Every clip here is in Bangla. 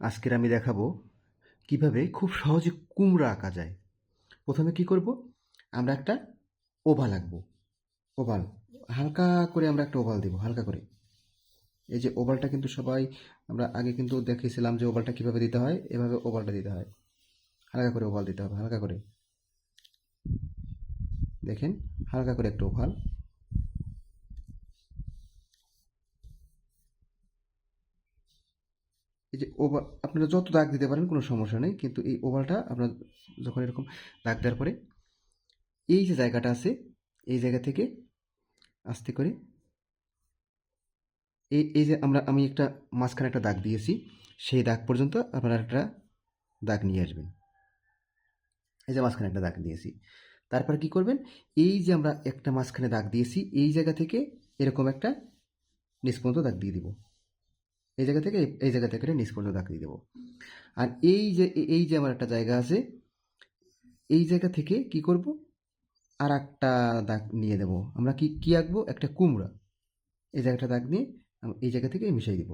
আজকের আমি দেখাবো কিভাবে খুব সহজে কুমড়া আঁকা যায়। প্রথমে কি করব, আমরা একটা ওভাল আঁকবো। ওভাল হালকা করে আমরা একটা ওভাল দেব, হালকা করে। এই যে ওভালটা কিন্তু সবাই আমরা আগে কিন্তু দেখেছিলাম যে ওভালটা কিভাবে দিতে হয়। এভাবে ওভালটা দিতে হয়, হালকা করে ওভাল দিতে হবে, হালকা করে। দেখেন, হালকা করে একটা ওভাল। এই যে ওভাল আপনারা যত দাগ দিতে পারেন কোনো সমস্যা নেই, কিন্তু এই ওভালটা আপনার যখন এরকম দাগ দেওয়ার পরে এই যে জায়গাটা আছে, এই জায়গা থেকে আস্তে করে এই যে আমি একটা মাঝখানে একটা দাগ দিয়েছি, সেই দাগ পর্যন্ত আপনারা একটা দাগ নিয়ে আসবেন। এই যে মাঝখানে একটা দাগ দিয়েছি, তারপর কি করবেন, এই যে আমরা একটা মাঝখানে দাগ দিয়েছি এই জায়গা থেকে এরকম একটা নিচ পর্যন্ত দাগ দিয়ে দিব। এই জায়গা থেকে এই জায়গা থেকে নিচ পর্যন্ত দাগ দিয়ে দেবো। আর এই যে আমার একটা জায়গা আছে, এই জায়গা থেকে কি করব, আর একটা দাগ নিয়ে দেব। আমরা কি কি আঁকবো, একটা কুমড়া। এই জায়গাটা দাগ নিয়ে এই জায়গা থেকে মিশিয়ে দিব।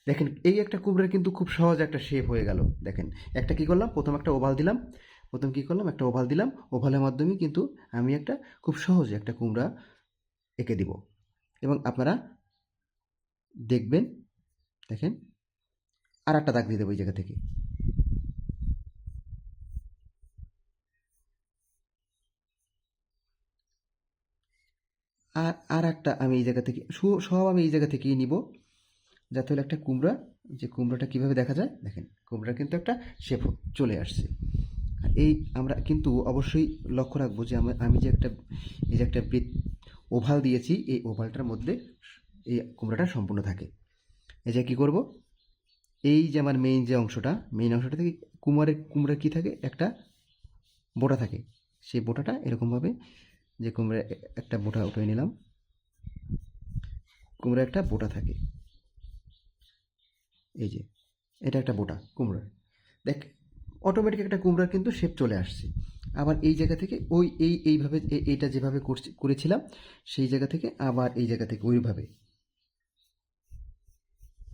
দেখেন, এই একটা কুমড়ার কিন্তু খুব সহজ একটা শেপ হয়ে গেল। দেখেন, একটা কি করলাম, প্রথম একটা ওভাল দিলাম। প্রথম কি করলাম, একটা ওভাল দিলাম। ওভালের মাধ্যমে কিন্তু আমি একটা খুব সহজে একটা কুমড়া এঁকে দিব। এবং আপনারা দেখবেন, দেখেন, আর একটা দাগ দিয়ে দেবো এই জায়গা থেকে। আর আর একটা আমি এই জায়গা থেকে সব আমি এই জায়গা থেকেই নিব, যাতে হলে একটা কুমড়া, যে কুমড়াটা কিভাবে দেখা যায়। দেখেন, কুমড়া কিন্তু একটা শেপ চলে আসছে। আর এই আমরা কিন্তু অবশ্যই লক্ষ্য রাখবো যে আমি যে একটা এই যে একটা ওভাল দিয়েছি, এই ওভালটার মধ্যে এই কুমড়াটা সম্পূর্ণ থাকে। এই যে কি করব, এই যে আমার মেইন অংশটা থেকে কুমড়ার কি থাকে, একটা বোটা থাকে। সেই বোটাটা এরকমভাবে, যে কুমড়া একটা বোটা উঠে নিলাম, কুমড়া একটা বোটা থাকে। এই যে এটা একটা বোটা কুমড়ার। দেখ, অটোমেটিক একটা কুমড়ার কিন্তু শেপ চলে আসছে। আবার এই জায়গা থেকে ওই এইভাবে এইটা যেভাবে করেছিলাম, সেই জায়গা থেকে আবার এই জায়গা থেকে ওইভাবে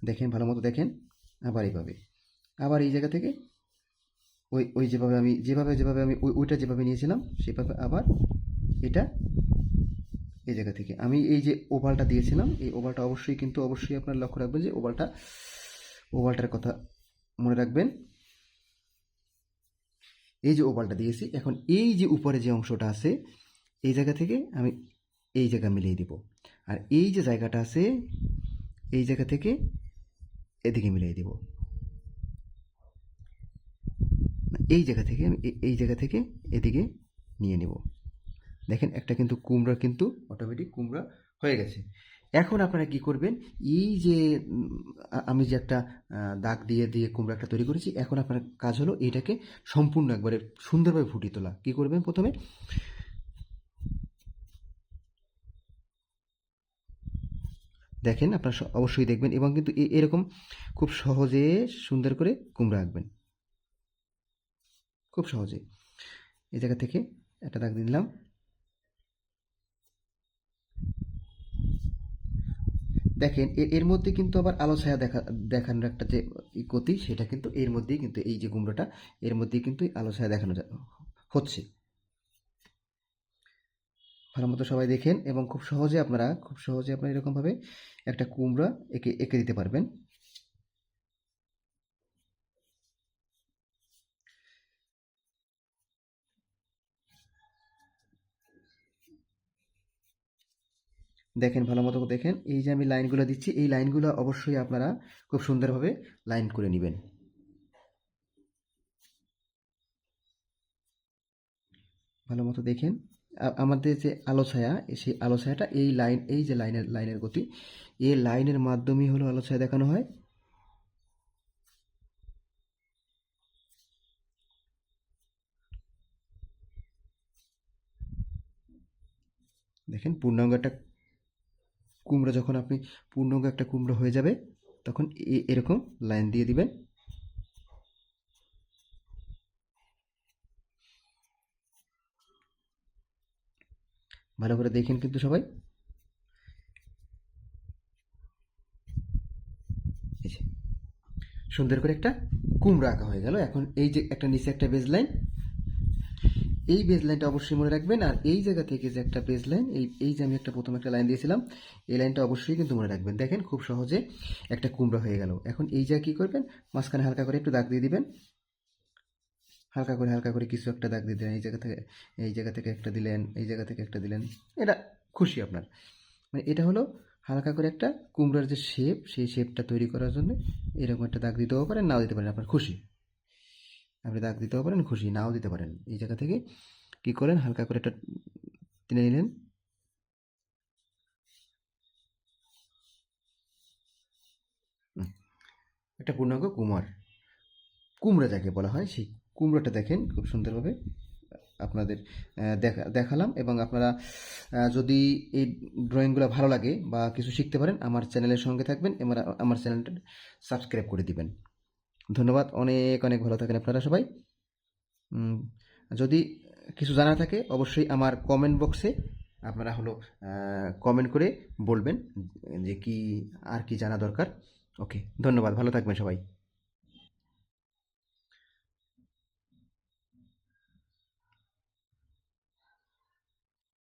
দেখেন, ভালো মতো দেখেন। আবার এইভাবে, আবার এই জায়গা থেকে ওই ওই যেভাবে আমি ওইটা যেভাবে নিয়েছিলাম সেভাবে আবার এটা এই জায়গা থেকে আমি এই যে ওভালটা দিয়েছিলাম, এই ওভালটা অবশ্যই আপনার লক্ষ্য রাখবেন যে ওভালটার কথা মনে রাখবেন। এই যে ওভালটা দিয়েছি, এখন এই যে উপরে যে অংশটা আছে, এই জায়গা থেকে আমি এই জায়গা মিলিয়ে দিব। আর এই যে জায়গাটা আছে, এই জায়গা থেকে এদিকে মিলিয়ে দিব। এই জায়গা থেকে আমি এই জায়গা থেকে এদিকে নিয়ে নেব। দেখেন, একটা কিন্তু কুমড়া কিন্তু অটোমেটিক কুমড়া হয়ে গেছে। এখন আপনারা কি করবেন, এই যে আমি যে একটা দাগ দিয়ে দিয়ে কুমড়া একটা তৈরি করেছি, এখন আপনার কাজ হলো এটাকে সম্পূর্ণ একবারে সুন্দরভাবে ফুটিয়ে তোলা। কি করবেন, প্রথমে দেখেন, আপনারা অবশ্যই দেখবেন এবং কিন্তু এরকম খুব সহজে সুন্দর করে কুমড়া আঁকবেন, খুব সহজে। এই জায়গা থেকে একটা দাগ দিয়ে দিলাম। দেখেন, এর মধ্যে কিন্তু আবার আলো ছায়া দেখানোর একটা যে গতি, সেটা কিন্তু এর মধ্যেই, কিন্তু এই যে কুমড়োটা, এর মধ্যেই কিন্তু আলো ছায়া দেখানো হচ্ছে। ভালো মতো সবাই দেখেন এবং খুব সহজে আপনারা এরকমভাবে একটা কুমড়া এঁকে এঁকে দিতে পারবেন। দেখেন, ভালো মতো দেখেন, এই যে আমি লাইনগুলো দিচ্ছি, এই লাইনগুলো অবশ্যই আপনারা খুব সুন্দরভাবে লাইন করে নেবেন। ভালো মতো দেখেন, আমাদের যে আলো ছায়া, সেই আলো ছায়াটা এই যে লাইনের গতি, এই লাইনের মাধ্যমেই হলো আলো ছায়া দেখানো হয়। দেখেন, পূর্ণাঙ্গ একটা কুমড়ো হয়ে যাবে, তখন এরকম লাইন দিয়ে দিবেন। ভালো করে দেখেন কিন্তু সবাই। এই যে সুন্দর করে একটা কুমড়ো আঁকা হয়ে গেল। এখন এই যে একটা নিচে একটা বেজ লাইন, এই বেজ লাইনটা অবশ্যই মনে রাখবেন। আর এই জায়গা থেকে যে একটা বেজ লাইন, এই যে আমি একটা প্রথমে একটা লাইন দিয়েছিলাম, এই লাইনটা অবশ্যই কিন্তু মনে রাখবেন। দেখেন খুব সহজে একটা কুমড়ো হয়ে গেল। এখন এই জায়গায় কী করবেন, মাঝখানে হালকা করে একটু দাগ দিয়ে দিবেন, হালকা করে কিছু একটা দাগ দিয়ে দিলেন। এই জায়গা থেকে একটা দিলেন, এই জায়গা থেকে একটা দিলেন, এটা খুশি আপনার। মানে এটা হলো হালকা করে একটা কুমড়োর যে শেপ, সেই শেপটা তৈরি করার জন্য এরকম একটা দাগ দিতেও পারেন, নাও দিতে পারেন, আপনার খুশি। আপনি দাগ দিতেও পারেন, খুশি নাও দিতে পারেন। এই জায়গা থেকে কী করেন, হালকা করে একটা টেনে নিলেন, একটা পূর্ণাঙ্গ কুমড়া যাকে বলা হয়, সেই কুমড়োটা দেখেন খুব সুন্দরভাবে আপনাদের দেখালাম। এবং আপনারা যদি এই ড্রয়িংগুলো ভালো লাগে বা কিছু শিখতে পারেন, আমার চ্যানেলের সঙ্গে থাকবেন এবং আমার চ্যানেলটা সাবস্ক্রাইব করে দিবেন। ধন্যবাদ, অনেক অনেক ভালো থাকেন আপনারা সবাই। যদি কিছু জানা থাকে অবশ্যই আমার কমেন্ট বক্সে আপনারা হলো কমেন্ট করে বলবেন যে কি আর কি জানা দরকার। ওকে, ধন্যবাদ, ভালো থাকবেন সবাই।